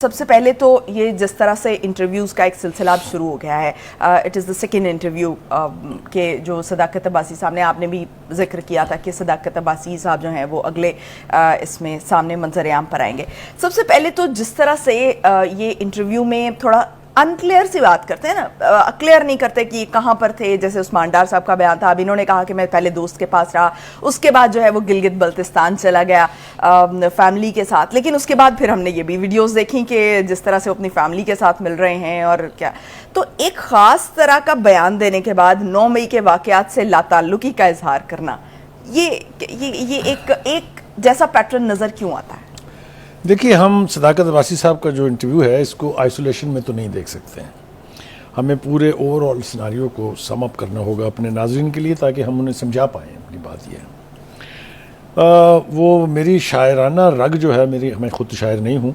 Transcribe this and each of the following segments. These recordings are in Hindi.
सबसे पहले तो ये जिस तरह से इंटरव्यूज़ का एक सिलसिला अब शुरू हो गया है, it is the second interview के जो सदाकत अब्बासी साहब ने, आपने भी जिक्र किया था कि सदाकत अब्बासी साहब जो हैं वो अगले इसमें सामने मंजर-ए-आम पर आएंगे। सबसे पहले तो जिस तरह से ये इंटरव्यू में थोड़ा अनक्लियर सी बात करते हैं ना, क्लियर नहीं करते कि कहाँ पर थे। जैसे उस्मान डार साहब का बयान था, अब इन्होंने कहा कि मैं पहले दोस्त के पास रहा, उसके बाद जो है वो गिलगित बल्तिस्तान चला गया फैमिली के साथ, लेकिन उसके बाद फिर हमने ये भी वीडियोस देखी कि जिस तरह से वो अपनी फैमिली के साथ मिल रहे हैं और क्या। तो एक ख़ास तरह का बयान देने के बाद 9 मई के वाक़यात से लाताल्लुकी का इजहार करना, ये एक जैसा पैटर्न नज़र क्यों आता है? देखिए, हम सदाकत अब्बासी साहब का जो इंटरव्यू है इसको आइसोलेशन में तो नहीं देख सकते हैं। हमें पूरे ओवरऑल सिनारियो को सम अप करना होगा अपने नाज़रीन के लिए, ताकि हम उन्हें समझा पाएँ। अपनी बात यह है, वो मेरी शायराना रग जो है, मैं खुद शायर नहीं हूँ,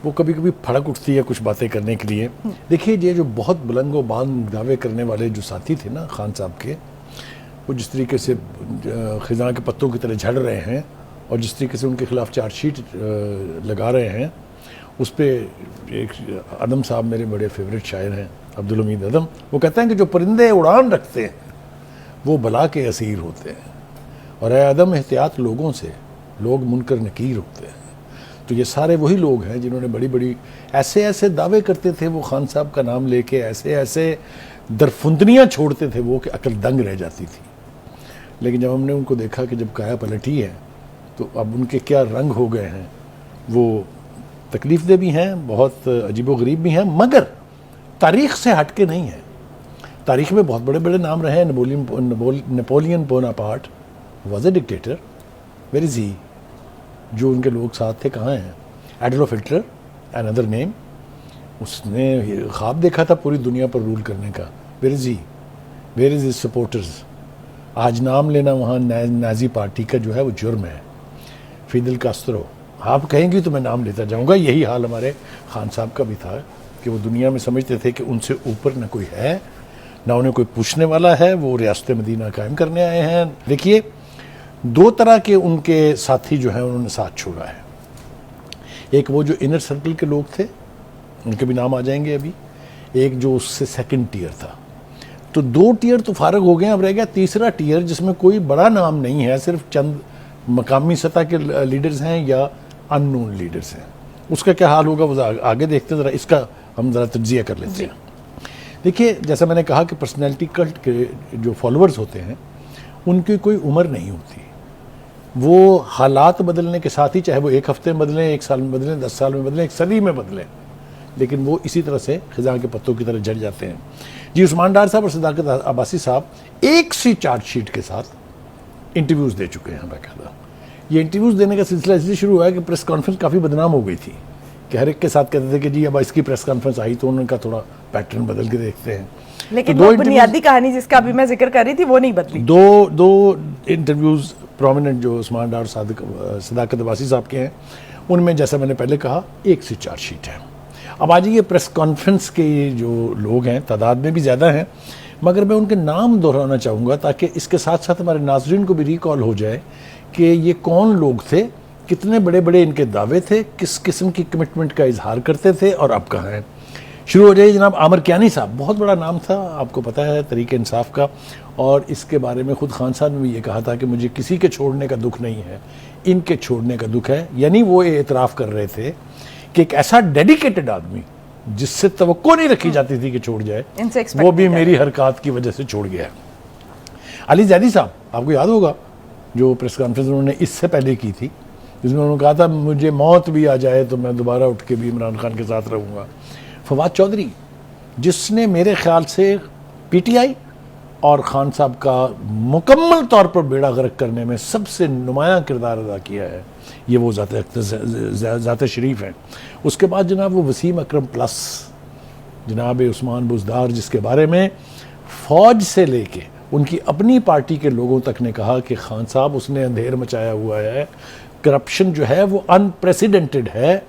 वो कभी कभी फड़क उठती है कुछ बातें करने के लिए। देखिए, ये जो बहुत बुलंद व बांद दावे करने वाले जो साथी थे ना खान साहब के, वो जिस तरीके से खिज़ां के पत्तों की तरह झड़ रहे हैं और जिस तरीके से उनके खिलाफ चार्जशीट लगा रहे हैं, उस पर एक अदम साहब मेरे बड़े फेवरेट शायर हैं, अब्दुल हमीद अदम, वो कहते हैं कि जो परिंदे उड़ान रखते हैं वो बला के असीर होते हैं, और ए अदम एहतियात लोगों से लोग मुनकर नकीर होते हैं। तो ये सारे वही लोग हैं जिन्होंने बड़ी बड़ी ऐसे ऐसे दावे करते थे, वो खान साहब का नाम लेके ऐसे ऐसे दरफुंदनियाँ छोड़ते थे वो कि अकल दंग रह जाती थी। लेकिन जब हमने उनको देखा कि जब काया पलटी है तो अब उनके क्या रंग हो गए हैं, वो तकलीफ दे भी हैं, बहुत अजीबो गरीब भी हैं, मगर तारीख़ से हट के नहीं है। तारीख़ में बहुत बड़े बड़े नाम रहे हैं। Napoleon Bonaparte was a dictator, where is he? जो उनके लोग साथ थे कहाँ हैं? एडोल्फ हिटलर, अनदर नेम, उसने ख्वाब देखा था पूरी दुनिया पर रूल करने का, where is he? Where is his supporters? आज नाम लेना वहाँ नाजी पार्टी का जो है वो जुर्म है। फिदल कास्ट्रो, आप कहेंगी तो मैं नाम लेता जाऊंगा। यही हाल हमारे खान साहब का भी था कि वो दुनिया में समझते थे कि उनसे ऊपर न कोई है, ना उन्हें कोई पूछने वाला है, वो रियासत मदीना कायम करने आए हैं। देखिए, 2 तरह के उनके साथी जो हैं उन्होंने साथ छोड़ा है। एक वो जो इनर सर्कल के लोग थे, उनके भी नाम आ जाएंगे अभी। एक जो उससे सेकंड टियर था। तो 2 टियर तो फारग हो गए, अब रह गया तीसरा टियर जिसमें कोई बड़ा नाम नहीं है, सिर्फ चंद मकामी सतह के लीडर्स हैं या अननोन लीडर्स हैं। उसका क्या हाल होगा वो आगे देखते हैं, ज़रा इसका हम ज़रा तज्जिया कर लेते हैं। देखिए, जैसा मैंने कहा कि पर्सनैलिटी कल्ट के जो फॉलोअर्स होते हैं उनकी कोई उम्र नहीं होती। वो हालात बदलने के साथ ही, चाहे वो 1 हफ्ते में बदलें, 1 साल में बदलें, 10 साल में बदलें, 1 सदी में बदलें, लेकिन वो इसी तरह से खिज़ां के पत्तों की तरह झड़ जाते हैं। जी, उस्मान डार साहब और सदाकत अब्बासी साहब एक सी चार्जशीट के साथ इंटरव्यूज़ दे चुके हैं बाकायदा। ये इंटरव्यूज़ देने का सिलसिला इसलिए शुरू हुआ है कि प्रेस कॉन्फ्रेंस काफ़ी बदनाम हो गई थी कि हर एक के साथ कहते थे कि जी अब इसकी प्रेस कॉन्फ्रेंस आई तो उनका थोड़ा पैटर्न बदल के देखते हैं। लेकिन तो वो बुनियादी कहानी जिसका अभी मैं जिक्र कर रही थी वो नहीं बदली। दो इंटरव्यूज़ प्रोमिनेंट जो उस्मान डार और सदाकत अब्बासी साहब के हैं, उनमें जैसा मैंने पहले कहा 1 सी चार्जशीट है। अब आज ये प्रेस कॉन्फ्रेंस के जो लोग हैं तादाद में भी ज़्यादा हैं, मगर मैं उनके नाम दोहराना चाहूँगा ताकि इसके साथ साथ हमारे नाज़रीन को भी रिकॉल हो जाए कि ये कौन लोग थे, कितने बड़े बड़े इनके दावे थे, किस किस्म की कमिटमेंट का इजहार करते थे और अब कहाँ हैं। शुरू हो जाइए जनाब आमिर कियानी साहब, बहुत बड़ा नाम था, आपको पता है, तरीके इंसाफ का, और इसके बारे में ख़ुद खान साहब ने भी ये कहा था कि मुझे किसी के छोड़ने का दुख नहीं है, इनके छोड़ने का दुख है। यानी वो एतराफ़ कर रहे थे कि एक ऐसा डेडिकेटेड आदमी जिससे तवक्को नहीं रखी जाती थी कि छोड़ जाए, वो भी मेरी हरकत की वजह से छोड़ गया। अली जैदी साहब, आपको याद होगा जो प्रेस कॉन्फ्रेंस उन्होंने इससे पहले की थी, जिसमें उन्होंने कहा था मुझे मौत भी आ जाए तो मैं दोबारा उठ के भी इमरान खान के साथ रहूँगा। फवाद चौधरी, जिसने मेरे ख्याल से पीटीआई और खान साहब का मुकम्मल तौर पर बेड़ा गर्क करने में सबसे नुमायाँ किरदार अदा किया है, ये वो ज़ात शरीफ हैं। उसके बाद जनाब वो वसीम अकरम प्लस, जनाब उस्मान बुज़दार, जिसके बारे में फ़ौज से लेके उनकी अपनी पार्टी के लोगों तक ने कहा कि खान साहब उसने अंधेर मचाया हुआ है, करप्शन जो है वो अनप्रेसिडेंटेड है,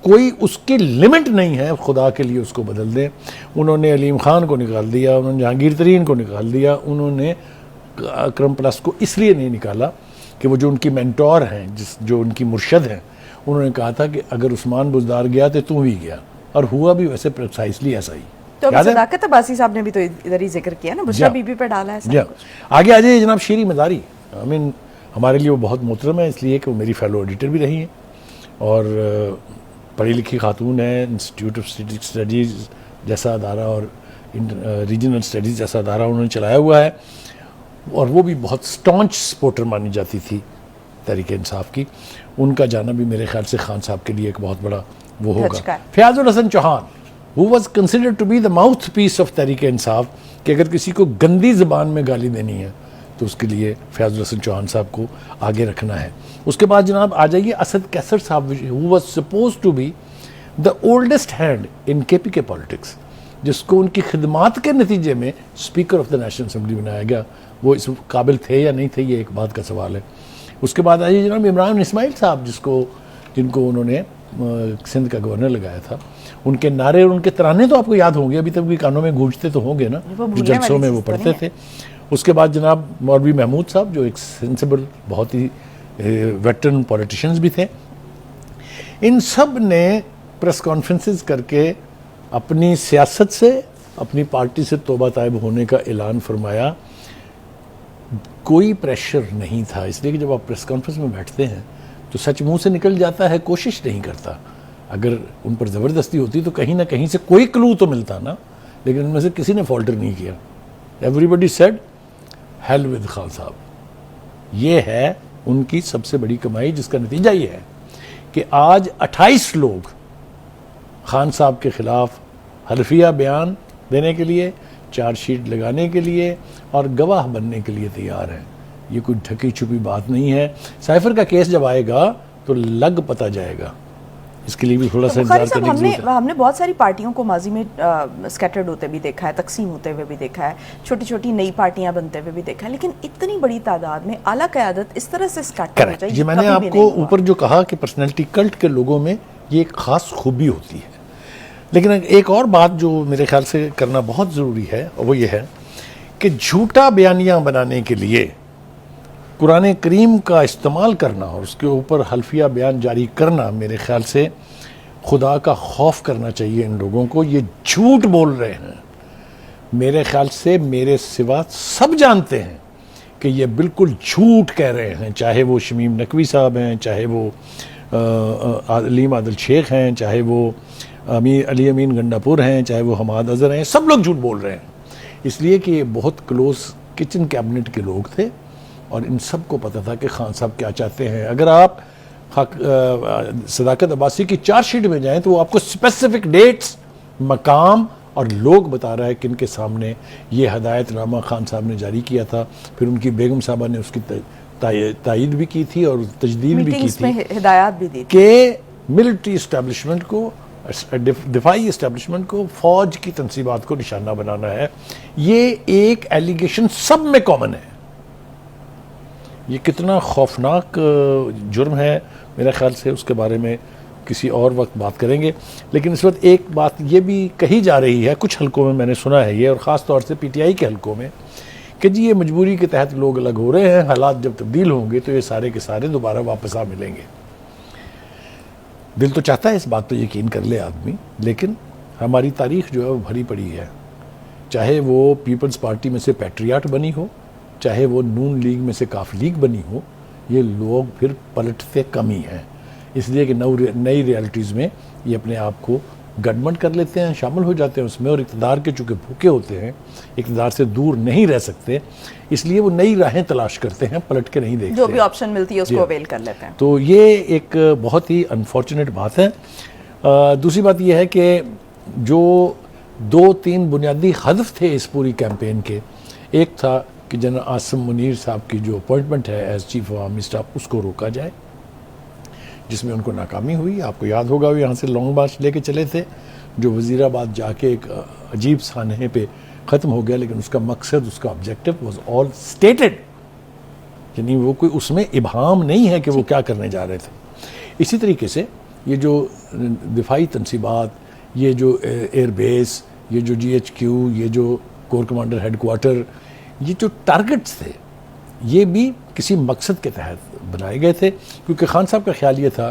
कोई उसकी लिमिट नहीं है, खुदा के लिए उसको बदल दें। उन्होंने अलीम खान को निकाल दिया, उन्होंने जहांगीर तरीन को निकाल दिया, उन्होंने अकरम प्लस को इसलिए नहीं निकाला कि वो जो उनकी मेंटोर हैं, जो उनकी मुर्शद हैं, उन्होंने कहा था कि अगर उस्मान बुज़दार गया तो तू भी गया, और हुआ भी वैसे प्रिसाइसली ऐसा ही। तो अभी याद है? सदाकत अब्बासी साहब ने भी तो इधर ही जिक्र किया ना, बुशरा या। बीबी पे डाला है सब या कुछ। आगे आ जाइए जनाब शीरी मदारी। आई मीन हमारे लिए वो बहुत मोहतरम है, इसलिए कि वो मेरी फेलो एडिटर भी रही हैं और पढ़ी लिखी खातून है। इंस्टीट्यूट ऑफ स्टेटिक स्टडीज़ जैसा अदारा और रीजनल स्टडीज़ जैसा अदारा उन्होंने चलाया हुआ है, और वो भी बहुत स्टॉन्च सपोर्टर मानी जाती थी तहरीक इंसाफ की। उनका जाना भी मेरे ख्याल से खान साहब के लिए एक बहुत बड़ा वो झटका होगा। है। Fayyazul Hasan Chohan who was considered to be the mouthpiece of Tehreek Insaf, कि अगर किसी को गंदी ज़बान में गाली देनी है तो उसके लिए फयाजुल हसन चौहान साहब को आगे रखना है। उसके बाद जनाब आ जाइए असद कैसर साहब, who was suppose to be the oldest hand in KPK politics, जिसको उनकी खिदमात के नतीजे में speaker of the national assembly बनाया गया। वो इस काबिल थे या नहीं थे, ये एक बात का सवाल है। उसके बाद आइए जनाब इमरान इस्माइल साहब, जिनको उन्होंने सिंध का गवर्नर लगाया था। उनके नारे और उनके तराने तो आपको याद होंगे, अभी तक भी कानों में गूंजते तो होंगे ना, वो जो भूलने जलसों वाली में वो चीज़ तो पढ़ते नहीं थे। उसके बाद जनाब मौलवी महमूद साहब, जो एक सेंसिबल बहुत ही वेटरन पॉलिटिशियंस भी थे। इन सब ने प्रेस कॉन्फ्रेंसेस करके अपनी सियासत से, अपनी पार्टी से तौबा ताइब होने का ऐलान फरमाया। कोई प्रेशर नहीं था, इसलिए कि जब आप प्रेस कॉन्फ्रेंस में बैठते हैं तो सच मुंह से निकल जाता है, कोशिश नहीं करता। अगर उन पर ज़बरदस्ती होती तो कहीं ना कहीं से कोई क्लू तो मिलता ना, लेकिन उनमें से किसी ने फॉल्टर नहीं किया। Everybody said hell with Khan साहब। ये है उनकी सबसे बड़ी कमाई, जिसका नतीजा ये है कि आज 28 लोग खान साहब के खिलाफ हल्फिया बयान देने के लिए, चार्जशीट लगाने के लिए और गवाह बनने के लिए तैयार हैं। ये कोई ढकी छुपी बात नहीं है। साइफर का केस जब आएगा तो लग पता जाएगा, इसके लिए भी थोड़ा सा इंतजार करने की जरूरत है। हमने बहुत सारी पार्टियों को माजी में स्कैटर्ड होते भी देखा है, तकसीम होते हुए भी देखा है, छोटी छोटी नई पार्टियां बनते हुए भी देखा है, लेकिन इतनी बड़ी तादाद में आला क़यादत इस तरह से स्कैटर हो जाए, ये मैंने कभी भी आपको नहीं हुआ। ऊपर जो कहा कि पर्सनैलिटी कल्ट के लोगों में ये एक खास खूबी होती है। लेकिन एक और बात जो मेरे ख्याल से करना बहुत ज़रूरी है, और वो ये है कि झूठा बयानियाँ बनाने के लिए कुरान करीम का इस्तेमाल करना और उसके ऊपर हल्फिया बयान जारी करना, मेरे ख्याल से खुदा का खौफ करना चाहिए इन लोगों को। ये झूठ बोल रहे हैं, मेरे ख्याल से मेरे सिवा सब जानते हैं कि ये बिल्कुल झूठ कह रहे हैं। चाहे वो शमीम नकवी साहब हैं, चाहे वो अलीम आदिल शेख हैं, चाहे वो अली अमीन गंडापुर हैं, चाहे वो हमाद अजहर हैं, सब लोग झूठ बोल रहे हैं। इसलिए कि ये बहुत क्लोज किचन कैबिनेट के लोग थे और इन सब को पता था कि खान साहब क्या चाहते हैं। अगर आप सदाकत अब्बासी की चार्जशीट में जाएं तो वो आपको स्पेसिफिक डेट्स, मकाम और लोग बता रहा है कि इनके सामने ये हदायतनामा खान साहब ने जारी किया था। फिर उनकी बेगम साहबा ने उसकी तायीद भी की थी और तजदीद भी की थी हिदायत भी दी कि मिलिट्री इस्टेब्लिशमेंट को, दिफाई इस्टेब्लिशमेंट को फौज की तनसीबात को निशाना बनाना है। ये एक एलिगेशन सब में कॉमन है। ये कितना खौफनाक जुर्म है, मेरे ख्याल से उसके बारे में किसी और वक्त बात करेंगे। लेकिन इस वक्त एक बात ये भी कही जा रही है, कुछ हलकों में मैंने सुना है ये, और ख़ास तौर से पीटीआई के हलकों में, कि जी ये मजबूरी के तहत लोग अलग हो रहे हैं, हालात जब तब्दील होंगे तो ये सारे के सारे दोबारा वापस आ मिलेंगे। दिल तो चाहता है इस बात पर यकीन कर ले आदमी, लेकिन हमारी तारीख जो है वो भरी पड़ी है। चाहे वो पीपल्स पार्टी में से पैट्रियाट बनी हो, चाहे वो नून लीग में से काफ लीग बनी हो, ये लोग फिर पलटते कम ही हैं। इसलिए कि नई रियलिटीज़ में ये अपने आप को गठबंधन कर लेते हैं, शामिल हो जाते हैं उसमें, और इक़्तिदार के चूँकि भूखे होते हैं, इक़्तिदार से दूर नहीं रह सकते, इसलिए वो नई राहें तलाश करते हैं, पलट के नहीं देखते। जो भी ऑप्शन मिलती है उसको अवेल कर लेते हैं। तो ये एक बहुत ही अनफॉर्चुनेट बात है। दूसरी बात यह है कि जो 2-3 बुनियादी हदफ थे इस पूरी कैंपेन के, एक था कि जनरल आसिम मुनीर साहब की जो अपॉइंटमेंट है as chief of army staff, उसको रोका जाए, जिसमें उनको नाकामी हुई। आपको याद होगा वो यहाँ से लॉन्ग मार्च लेके चले थे, जो वज़ीराबाद जाके एक अजीब सानहे पे ख़त्म हो गया, लेकिन उसका मकसद, उसका ऑब्जेक्टिव वाज ऑल स्टेटेड, यानी वो कोई उसमें इबाहम नहीं है कि वो क्या करने जा रहे थे। इसी तरीके से ये जो दिफाई तनसीबात, ये जो एयर बेस, ये जो GHQ, ये जो कोर कमांडर हेडक्वार्टर, ये जो टारगेट्स थे, ये भी किसी मकसद के तहत बनाए गए थे, क्योंकि खान साहब का ख्याल ये था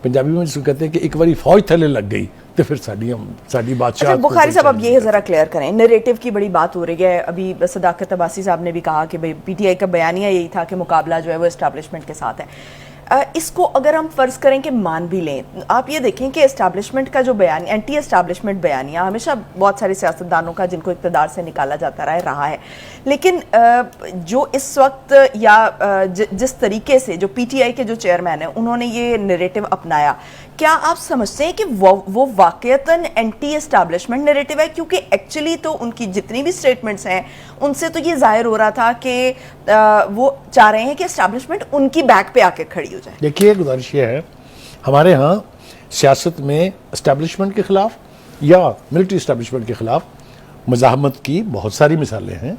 पंजाबी में जिसको कहते हैं कि एक बारी फौज थले लग गई तो फिर साड़ी बादशाह। अच्छा बुखारी साहब, अब ये जरा क्लियर करें, नैरेटिव की बड़ी बात हो रही है। अभी सदाकत अब्बासी साहब ने भी कहा कि भाई पीटीआई का बयानिया यही था कि मुकाबला जो है वो एस्टैब्लिशमेंट के साथ है। इसको अगर हम फर्ज करें कि मान भी लें, आप ये देखें कि एस्टैब्लिशमेंट का जो बयान, एंटी एस्टैब्लिशमेंट बयानिया हमेशा बहुत सारे सियासतदानों का जिनको इक़्तिदार से निकाला जाता रहा है, लेकिन जो इस वक्त या जिस तरीके से जो पीटीआई के जो चेयरमैन हैं उन्होंने ये नैरेटिव अपनाया, क्या आप समझते हैं कि वो वाकईतन एंटी एस्टैब्लिशमेंट नैरेटिव है? क्योंकि एक्चुअली तो उनकी जितनी भी स्टेटमेंट्स हैं उनसे तो ये जाहिर हो रहा था कि वो चाह रहे हैं कि एस्टैब्लिशमेंट उनकी बैक पे आके खड़ी हो जाए। देखिए, गुजारिश ये है, हमारे यहाँ सियासत में एस्टैब्लिशमेंट के खिलाफ या मिलिट्री एस्टैब्लिशमेंट के खिलाफ मज़ाहमत की बहुत सारी मिसालें हैं।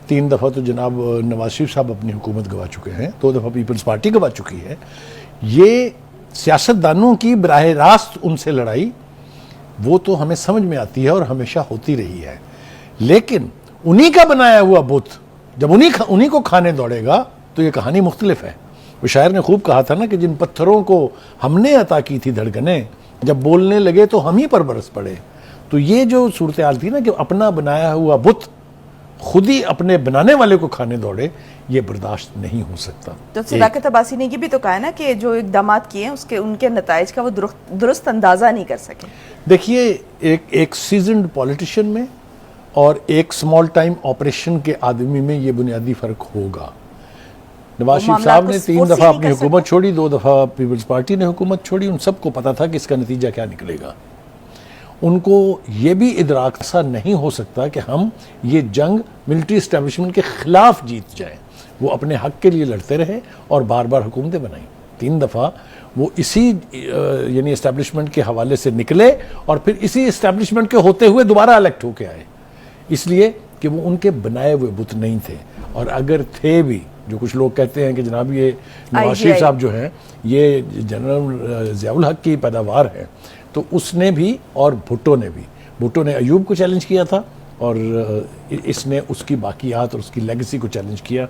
3 दफ़ा तो जनाब नवाज शरीफ साहब अपनी हुकूमत गवा चुके हैं, 2 दफ़ा पीपल्स पार्टी गवा चुकी है। ये सियासतदानों की बराह रास्त उनसे लड़ाई वो तो हमें समझ में आती है और हमेशा होती रही है, लेकिन उन्हीं का बनाया हुआ बुत जब उन्हीं को खाने दौड़ेगा तो ये कहानी मुख्तलिफ है। वो शायर ने खूब कहा था ना कि जिन पत्थरों को हमने अता की थी धड़कनें, जब बोलने लगे तो हम ही पर बरस पड़े। तो ये जो सूरत हाल थी ना कि अपना बनाया हुआ बुत खुद ही अपने बनाने वाले को खाने दौड़े, ये बर्दाश्त नहीं हो सकता। तो सदाकत अब्बासी ने ये भी तो कहा है ना कि जो इक़दामात किए हैं उनके नताइज का वो दुरुस्त अंदाजा नहीं कर सके। देखिए, एक सीजन्ड पॉलिटिशियन में और एक स्मॉल टाइम ऑपरेशन के आदमी में ये बुनियादी फर्क होगा। नवाज शरीफ साहब ने 3 दफ़ा अपनी हुकूमत छोड़ी, 2 दफ़ा पीपल्स पार्टी ने हुकूमत छोड़ी, उन सबको पता था कि इसका नतीजा क्या निकलेगा। उनको ये भी इदराक ऐसा नहीं हो सकता कि हम ये जंग मिलिट्री एस्टैब्लिशमेंट के खिलाफ जीत जाएं। वो अपने हक के लिए लड़ते रहे और बार बार हुकूमतें बनाई। 3 दफ़ा वो इसी यानी एस्टैब्लिशमेंट के हवाले से निकले और फिर इसी एस्टैब्लिशमेंट के होते हुए दोबारा इलेक्ट होके आए, इसलिए कि वो उनके बनाए हुए बुत नहीं थे। और अगर थे भी, जो कुछ लोग कहते हैं कि जनाब ये नवाज शरीफ साहब जो हैं ये जनरल ज़ियाउल हक की पैदावार है, तो उसने भी और भुट्टो ने अयूब को चैलेंज किया था और इसने उसकी बाकियात और उसकी लेगेसी को चैलेंज किया।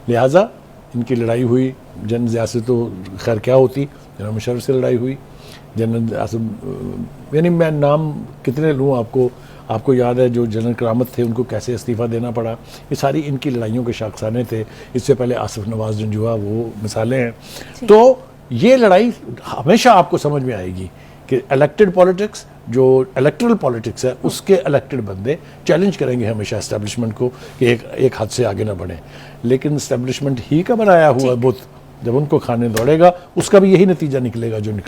लिहाजा इनकी लड़ाई हुई। जनरल ज़िया से तो खैर क्या होती, जनरल मुशर्रफ से लड़ाई हुई, जनरल आसिम, यानी मैं नाम कितने लूँ आपको याद है जो जनरल करामत थे उनको कैसे इस्तीफ़ा देना पड़ा। ये सारी इनकी लड़ाइयों के शाखसाने थे। इससे पहले आसिफ नवाज जंजुआ, वो मिसालें हैं। तो ये लड़ाई हमेशा आपको समझ में आएगी कि इलेक्टेड पॉलिटिक्स, जो इलेक्टरल पॉलिटिक्स है, उसके इलेक्टेड बंदे चैलेंज करेंगे हमेशा एस्टैब्लिशमेंट को कि एक हद से आगे ना बढ़े। लेकिन एस्टैब्लिशमेंट ही का बनाया हुआ बुत जब उनको खाने दौड़ेगा, उसका भी यही नतीजा निकलेगा जो निकला।